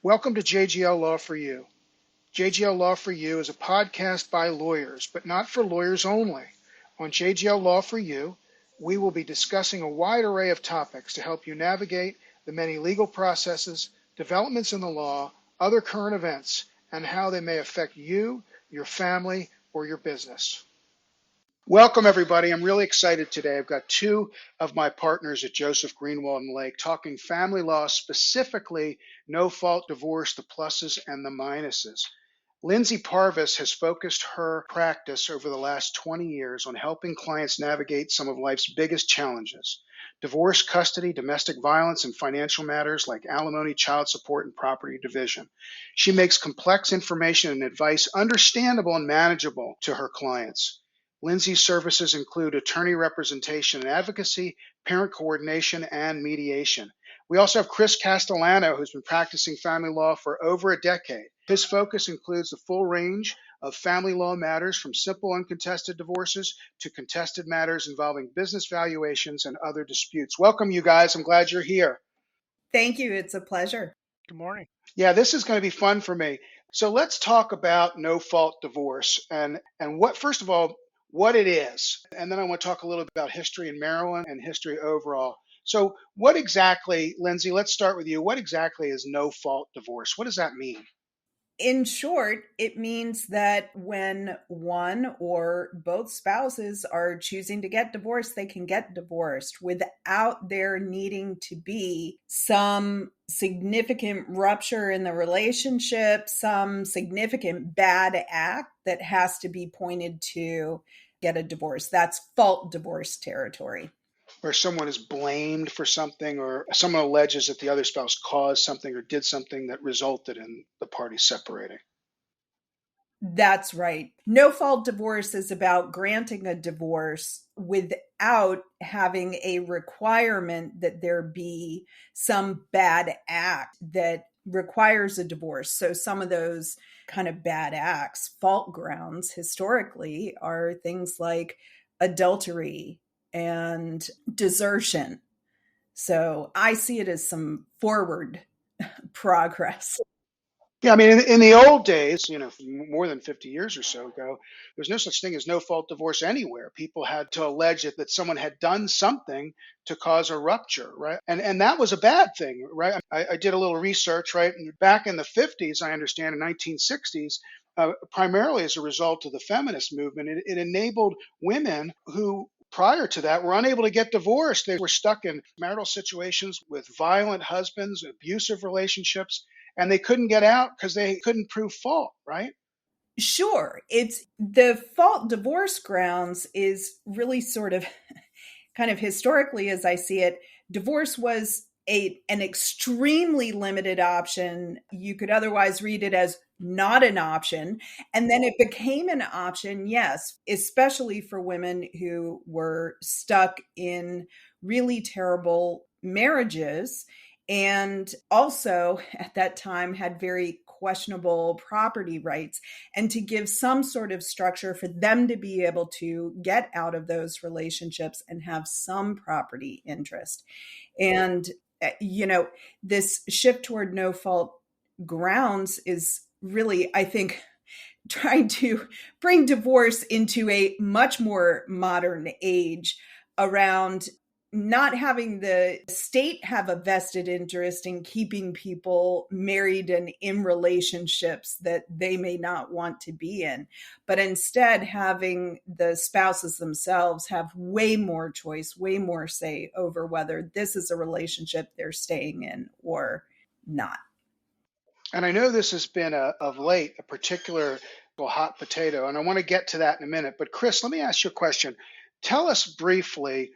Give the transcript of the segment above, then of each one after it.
Welcome to JGL Law for You. JGL Law for You is a podcast by lawyers, but not for lawyers only. On JGL Law for You, we will be discussing a wide array of topics to help you navigate the many legal processes, developments in the law, other current events, and how they may affect you, your family, or your business. Welcome, everybody. I'm really excited today. I've got two of my partners at Joseph Greenwald and Lake talking family law, specifically no-fault divorce, the pluses and the minuses. Lindsay Parvis has focused her practice over the last 20 years on helping clients navigate some of life's biggest challenges: divorce, custody, domestic violence, and financial matters like alimony, child support, and property division. She makes complex information and advice understandable and manageable to her clients. Lindsay's services include attorney representation and advocacy, parent coordination, and mediation. We also have Chris Castellano, who's been practicing family law for over a decade. His focus includes the full range of family law matters, from simple uncontested divorces to contested matters involving business valuations and other disputes. Welcome, you guys. I'm glad you're here. Thank you. It's a pleasure. Good morning. Yeah, this is going to be fun for me. So let's talk about no-fault divorce and what, first of all, what it is. And then I want to talk a little bit about history in Maryland and history overall. So what exactly, Lindsay, let's start with you. What exactly is no-fault divorce? What does that mean? In short, it means that when one or both spouses are choosing to get divorced, they can get divorced without there needing to be some significant rupture in the relationship, some significant bad act that has to be pointed to get a divorce. That's fault divorce territory. Where someone is blamed for something, or someone alleges that the other spouse caused something or did something that resulted in the parties separating. That's right. No fault divorce is about granting a divorce without having a requirement that there be some bad act that requires a divorce. So some of those kind of bad acts, fault grounds historically, are things like adultery and desertion. So I see it as some forward progress. Yeah, I mean, in the old days, more than 50 years or so ago, there's no such thing as no-fault divorce anywhere. People had to allege that someone had done something to cause a rupture, right? And that was a bad thing, right? I did a little research, right? And back in the 50s, I understand, in 1960s, primarily as a result of the feminist movement, it enabled women who prior to that were unable to get divorced. They were stuck in marital situations with violent husbands, abusive relationships, and they couldn't get out because they couldn't prove fault, right? Sure. It's the fault divorce grounds is really sort of kind of historically, as I see it, divorce was an extremely limited option. You could otherwise read it as not an option. And then it became an option, yes, especially for women who were stuck in really terrible marriages and also at that time had very questionable property rights, and to give some sort of structure for them to be able to get out of those relationships and have some property interest. And, this shift toward no fault grounds is really, I think, trying to bring divorce into a much more modern age around not having the state have a vested interest in keeping people married and in relationships that they may not want to be in, but instead having the spouses themselves have way more choice, way more say over whether this is a relationship they're staying in or not. And I know this has been of late a particular hot potato, and I want to get to that in a minute. But Chris, let me ask you a question. Tell us briefly,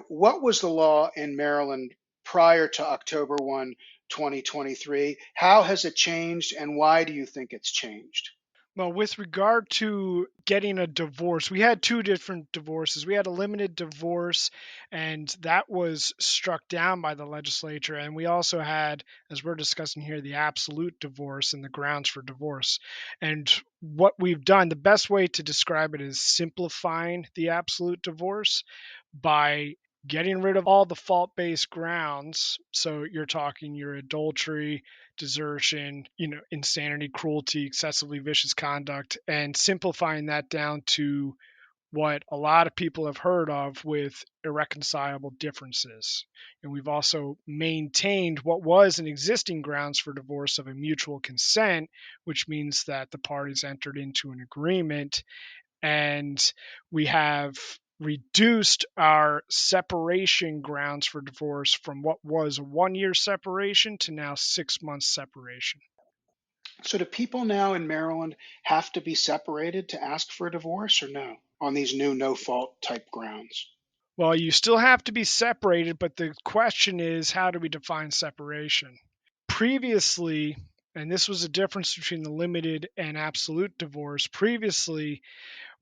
what was the law in Maryland prior to October 1, 2023? How has it changed, and why do you think it's changed? Well, with regard to getting a divorce, we had two different divorces. We had a limited divorce, and that was struck down by the legislature. And we also had, as we're discussing here, the absolute divorce and the grounds for divorce. And what we've done, the best way to describe it is simplifying the absolute divorce by getting rid of all the fault-based grounds. So you're talking your adultery, desertion, insanity, cruelty, excessively vicious conduct, and simplifying that down to what a lot of people have heard of with irreconcilable differences. And we've also maintained what was an existing grounds for divorce of a mutual consent, which means that the parties entered into an agreement, and we have reduced our separation grounds for divorce from what was a 1-year separation to now 6 months separation. So do people now in Maryland have to be separated to ask for a divorce or no on these new no-fault type grounds? Well, you still have to be separated, but the question is, how do we define separation? Previously, and this was a difference between the limited and absolute divorce, previously,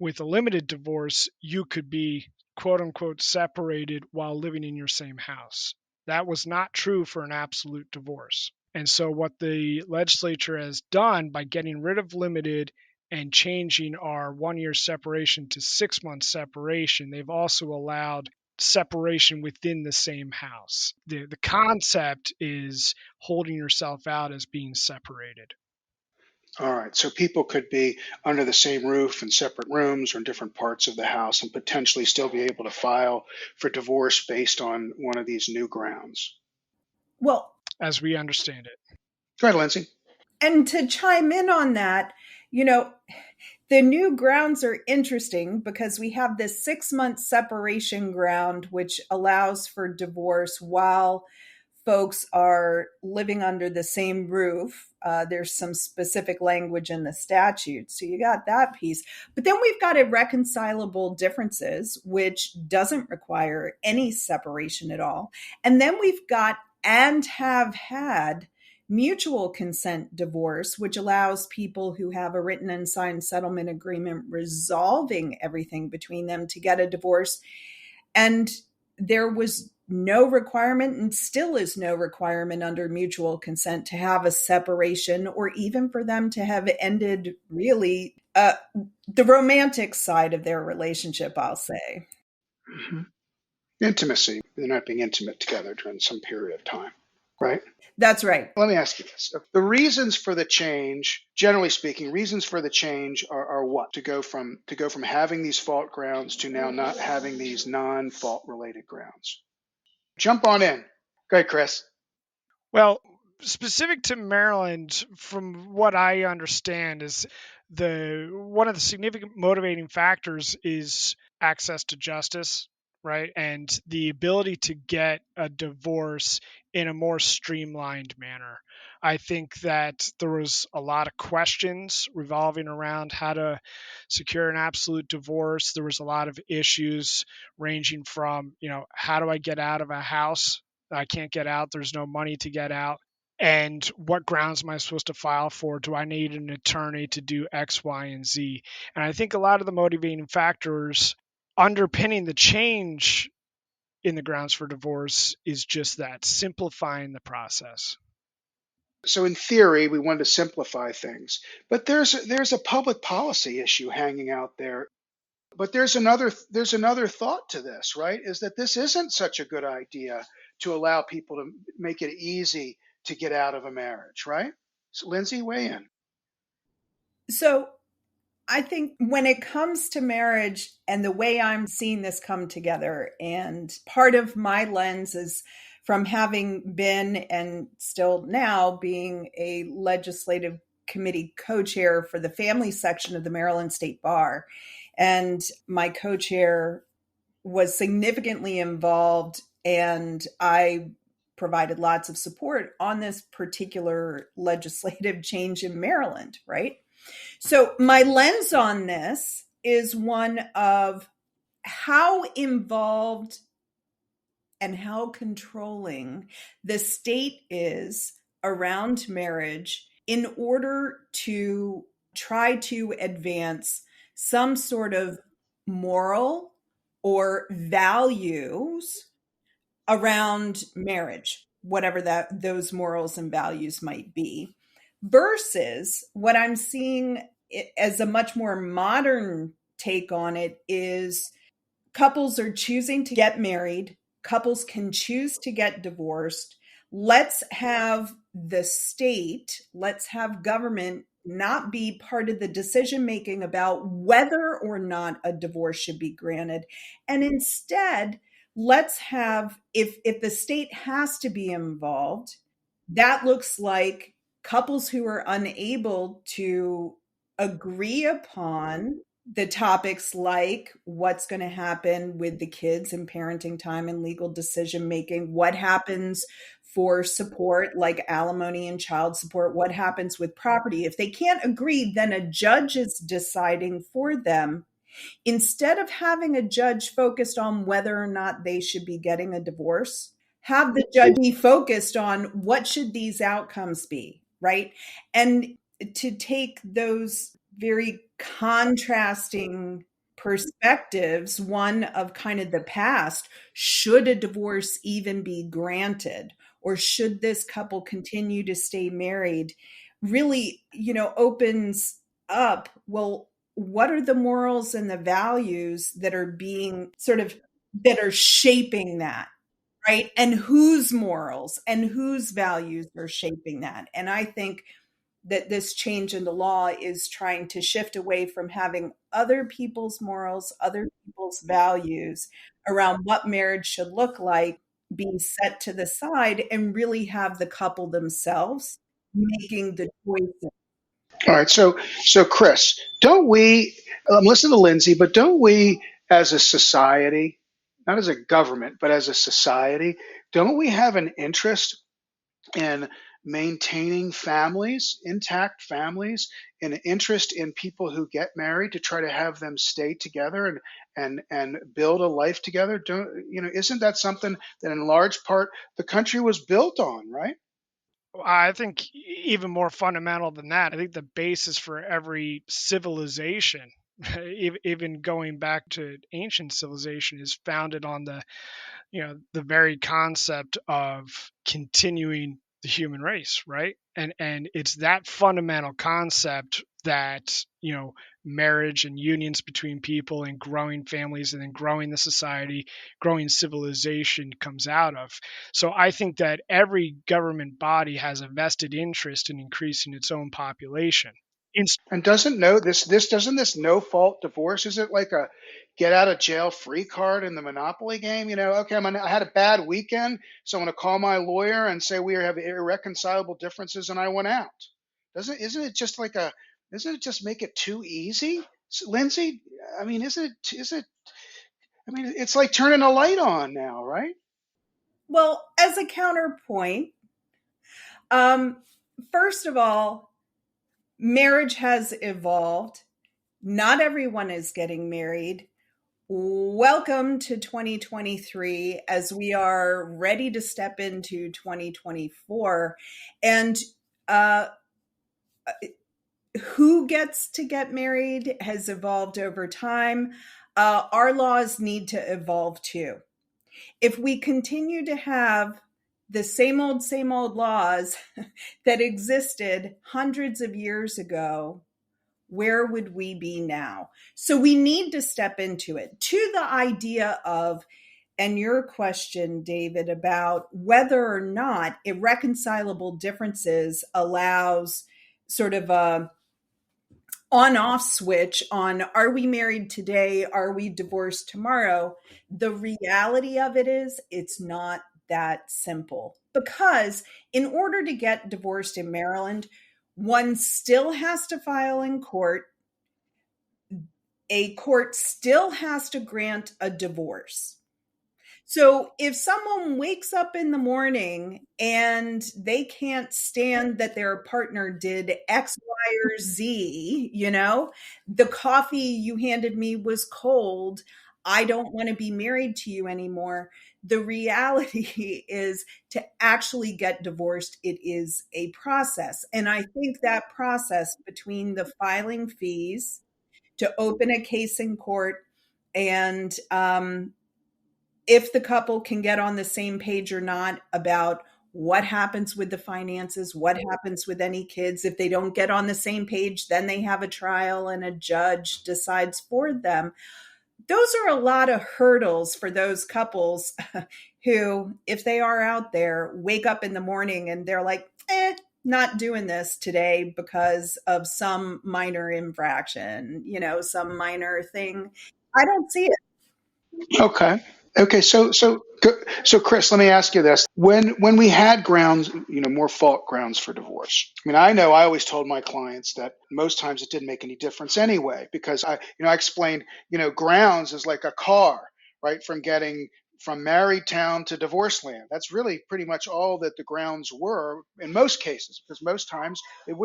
with a limited divorce, you could be quote unquote separated while living in your same house. That was not true for an absolute divorce. And so, what the legislature has done by getting rid of limited and changing our 1-year separation to 6 months separation, they've also allowed separation within the same house. The concept is holding yourself out as being separated. All right, so people could be under the same roof in separate rooms or in different parts of the house and potentially still be able to file for divorce based on one of these new grounds. Well, as we understand it. Go ahead, Lindsay. And to chime in on that, the new grounds are interesting because we have this 6-month separation ground, which allows for divorce while folks are living under the same roof. There's some specific language in the statute. So you got that piece. But then we've got irreconcilable differences, which doesn't require any separation at all. And then we've got and have had mutual consent divorce, which allows people who have a written and signed settlement agreement resolving everything between them to get a divorce. And there was no requirement, and still is no requirement under mutual consent, to have a separation or even for them to have ended really the romantic side of their relationship, I'll say. Mm-hmm. Intimacy. They're not being intimate together during some period of time, right? That's right. Let me ask you this. The reasons for the change, generally speaking, reasons for the change are what? To go from having these fault grounds to now not having these non-fault related grounds. Jump on in. Go ahead, Chris. Well, specific to Maryland, from what I understand, is one of the significant motivating factors is access to justice, right? And the ability to get a divorce in a more streamlined manner. I think that there was a lot of questions revolving around how to secure an absolute divorce. There was a lot of issues ranging from, how do I get out of a house? I can't get out. There's no money to get out. And what grounds am I supposed to file for? Do I need an attorney to do X, Y, and Z? And I think a lot of the motivating factors underpinning the change in the grounds for divorce is just that, simplifying the process. So in theory, we want to simplify things, but there's a public policy issue hanging out there. But there's another thought to this, right? Is that this isn't such a good idea to allow people to make it easy to get out of a marriage, right? So Lindsay, weigh in. So I think when it comes to marriage and the way I'm seeing this come together, and part of my lens is from having been and still now being a legislative committee co-chair for the family section of the Maryland State Bar. And my co-chair was significantly involved, and I provided lots of support on this particular legislative change in Maryland, right? So my lens on this is one of how involved and how controlling the state is around marriage in order to try to advance some sort of moral or values around marriage, whatever those morals and values might be, versus what I'm seeing as a much more modern take on it is couples are choosing to get married. Couples can choose to get divorced. Let's have the state, let's have government not be part of the decision making about whether or not a divorce should be granted. And instead, let's have, if the state has to be involved, that looks like couples who are unable to agree upon the topics like what's going to happen with the kids and parenting time and legal decision making, what happens for support like alimony and child support, what happens with property. If they can't agree, then a judge is deciding for them. Instead of having a judge focused on whether or not they should be getting a divorce, have the judge be focused on what should these outcomes be, right? And to take those very contrasting perspectives, one of kind of the past, should a divorce even be granted? Or should this couple continue to stay married? Really, opens up, well, what are the morals and the values that are being that are shaping that, right? And whose morals and whose values are shaping that? And I think that this change in the law is trying to shift away from having other people's morals, other people's values around what marriage should look like being set to the side, and really have the couple themselves making the choices. All right. So Chris, don't we, listen to Lindsay, but don't we as a society, not as a government, but as a society, don't we have an interest in maintaining families, intact families, an interest in people who get married to try to have them stay together and build a life together? Isn't that something that in large part the country was built on, right? I think even more fundamental than that, I think the basis for every civilization, even going back to ancient civilization, is founded on the very concept of continuing the human race, right? And it's that fundamental concept that marriage and unions between people and growing families and then growing the society, growing civilization comes out of. So I think that every government body has a vested interest in increasing its own population. And doesn't this no fault divorce, is it like a get out of jail free card in the Monopoly game? Okay, I had a bad weekend, so I'm going to call my lawyer and say we have irreconcilable differences, and I want out. Doesn't it just make it too easy, Lindsay? I mean, it's like turning a light on now, right? Well, as a counterpoint, first of all, marriage has evolved. Not everyone is getting married. Welcome to 2023 as we are ready to step into 2024. And who gets to get married has evolved over time. Our laws need to evolve too. If we continue to have the same old laws that existed hundreds of years ago, where would we be now? So we need to step into it. To the idea of, and your question, David, about whether or not irreconcilable differences allows sort of a on-off switch on, are we married today? Are we divorced tomorrow? The reality of it is it's not that simple, because in order to get divorced in Maryland, one still has to file in court. A court still has to grant a divorce. So if someone wakes up in the morning and they can't stand that their partner did X, Y, or Z, the coffee you handed me was cold, I don't want to be married to you anymore. The reality is, to actually get divorced, it is a process. And I think that process, between the filing fees to open a case in court, and if the couple can get on the same page or not about what happens with the finances, what happens with any kids. If they don't get on the same page, then they have a trial and a judge decides for them. those are a lot of hurdles for those couples who, if they are out there, wake up in the morning and they're like, not doing this today because of some minor infraction, some minor thing. I don't see it. Okay. Okay. So Chris, let me ask you this: when we had grounds, more fault grounds for divorce. I mean, I know I always told my clients that most times it didn't make any difference anyway, because I explained, grounds is like a car, right? From getting from married town to divorce land. That's really pretty much all that the grounds were in most cases, because most times it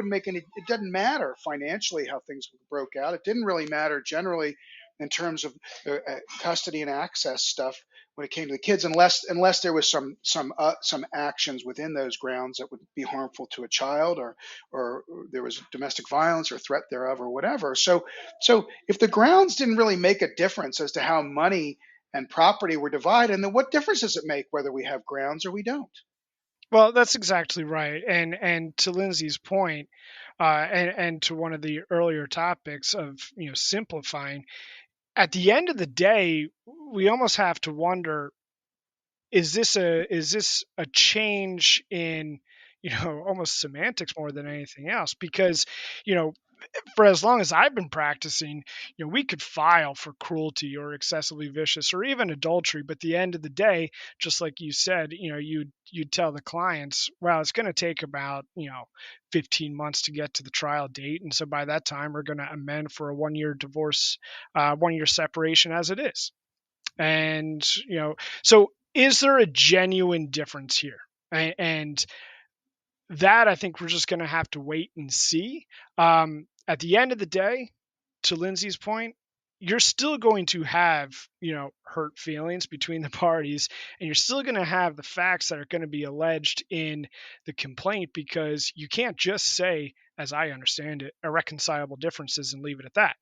didn't matter financially how things broke out. It didn't really matter generally in terms of custody and access stuff when it came to the kids, unless there was some actions within those grounds that would be harmful to a child, or there was domestic violence or threat thereof or whatever. So if the grounds didn't really make a difference as to how money and property were divided, then what difference does it make whether we have grounds or we don't? Well, that's exactly right. And to Lindsay's point, and to one of the earlier topics of simplifying, at the end of the day, we almost have to wonder: is this a change in almost semantics more than anything else? Because you know for as long as I've been practicing, we could file for cruelty or excessively vicious or even adultery, but at the end of the day, just like you said, you'd tell the clients, well, it's going to take about 15 months to get to the trial date, and so by that time we're going to amend for a 1-year divorce, 1-year separation as it is. And so is there a genuine difference here? And that, I think we're just going to have to wait and see. At the end of the day, to Lindsay's point, you're still going to have, hurt feelings between the parties, and you're still going to have the facts that are going to be alleged in the complaint, because you can't just say, as I understand it, irreconcilable differences and leave it at that.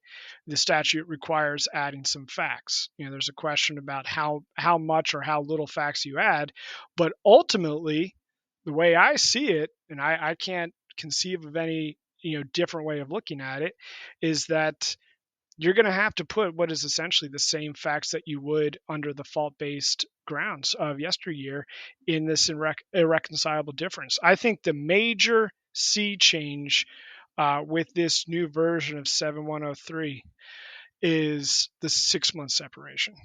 The statute requires adding some facts. There's a question about how much or how little facts you add, but ultimately, the way I see it, and I can't conceive of any different way of looking at it, is that you're going to have to put what is essentially the same facts that you would under the fault-based grounds of yesteryear in this irreconcilable difference. I think the major sea change with this new version of 7103 is the 6-month separation.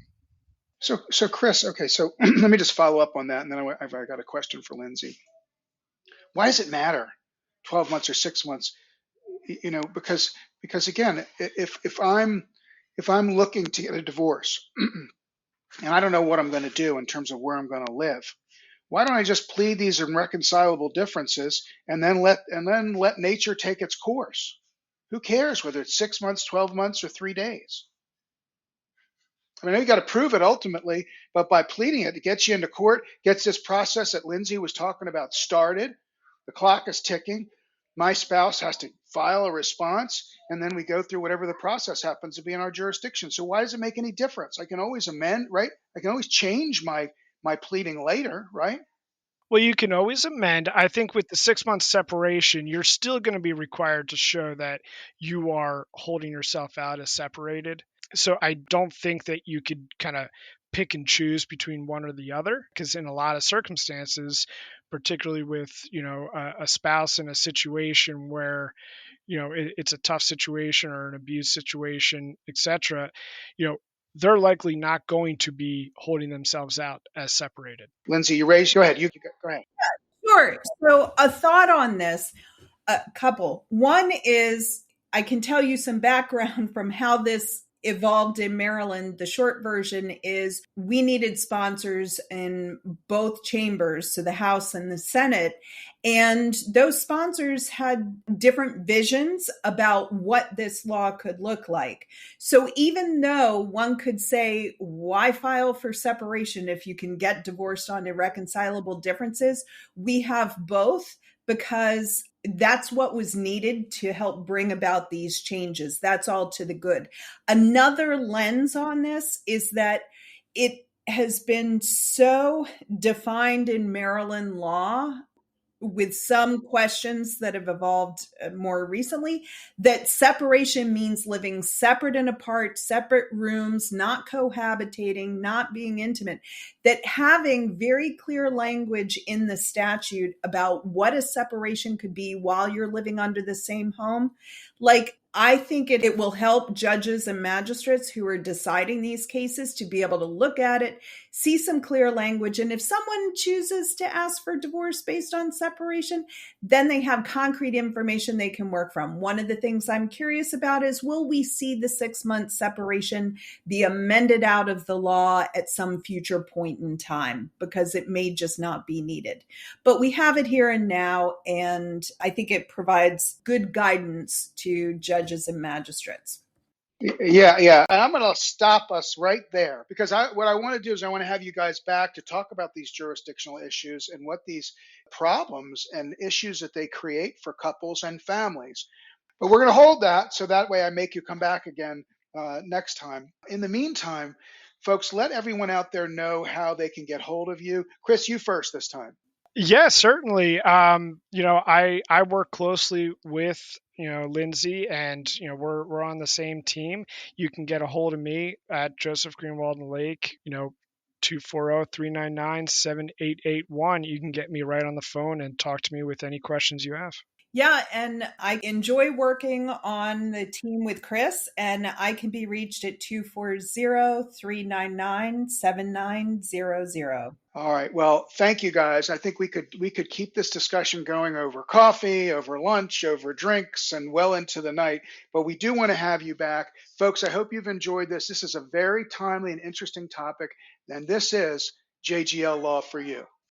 So Chris, okay, so let me just follow up on that, and then I've got a question for Lindsay. Why does it matter 12 months or 6 months? Because again, if I'm looking to get a divorce and I don't know what I'm going to do in terms of where I'm going to live, why don't I just plead these irreconcilable differences and then let nature take its course? Who cares whether it's 6 months, 12 months, or 3 days? I mean, I know you got to prove it ultimately, but by pleading it gets you into court, gets this process that Lindsay was talking about started. The clock is ticking. My spouse has to file a response, and then we go through whatever the process happens to be in our jurisdiction. So why does it make any difference? I can always amend, right? I can always change my pleading later, right? Well, you can always amend. I think with the 6-month separation, you're still going to be required to show that you are holding yourself out as separated. So I don't think that you could kind of pick and choose between one or the other, because in a lot of circumstances, particularly with a spouse in a situation where it's a tough situation or an abuse situation, etc., they're likely not going to be holding themselves out as separated. Lindsay, you raised. Go ahead. Go ahead. Sure. So a thought on this, a couple. One is I can tell you some background from how this evolved in Maryland. The short version is we needed sponsors in both chambers, so the House and the Senate. And those sponsors had different visions about what this law could look like. So even though one could say, why file for separation if you can get divorced on irreconcilable differences? We have both, because that's what was needed to help bring about these changes. That's all to the good. Another lens on this is that it has been so defined in Maryland law with some questions that have evolved more recently, that separation means living separate and apart, separate rooms, not cohabitating, not being intimate, that having very clear language in the statute about what a separation could be while you're living under the same home, like, I think it will help judges and magistrates who are deciding these cases to be able to look at it, see some clear language. And if someone chooses to ask for divorce based on separation, then they have concrete information they can work from. One of the things I'm curious about is, will we see the 6-month separation be amended out of the law at some future point in time? Because it may just not be needed. But we have it here and now, and I think it provides good guidance to judges and magistrates. Yeah. And I'm going to stop us right there, because what I want to do is I want to have you guys back to talk about these jurisdictional issues and what these problems and issues that they create for couples and families. But we're going to hold that so that way I make you come back again next time. In the meantime, folks, let everyone out there know how they can get hold of you. Chris, you first this time. Yeah, certainly. I work closely with, Lindsay, and, we're on the same team. You can get a hold of me at Joseph Greenwald and Lake, 240-399-7881. You can get me right on the phone and talk to me with any questions you have. Yeah, and I enjoy working on the team with Chris, and I can be reached at 240-399-7900. All right. Well, thank you guys. I think we could keep this discussion going over coffee, over lunch, over drinks, and well into the night. But we do want to have you back. Folks, I hope you've enjoyed this. This is a very timely and interesting topic, and this is JGL Law for You.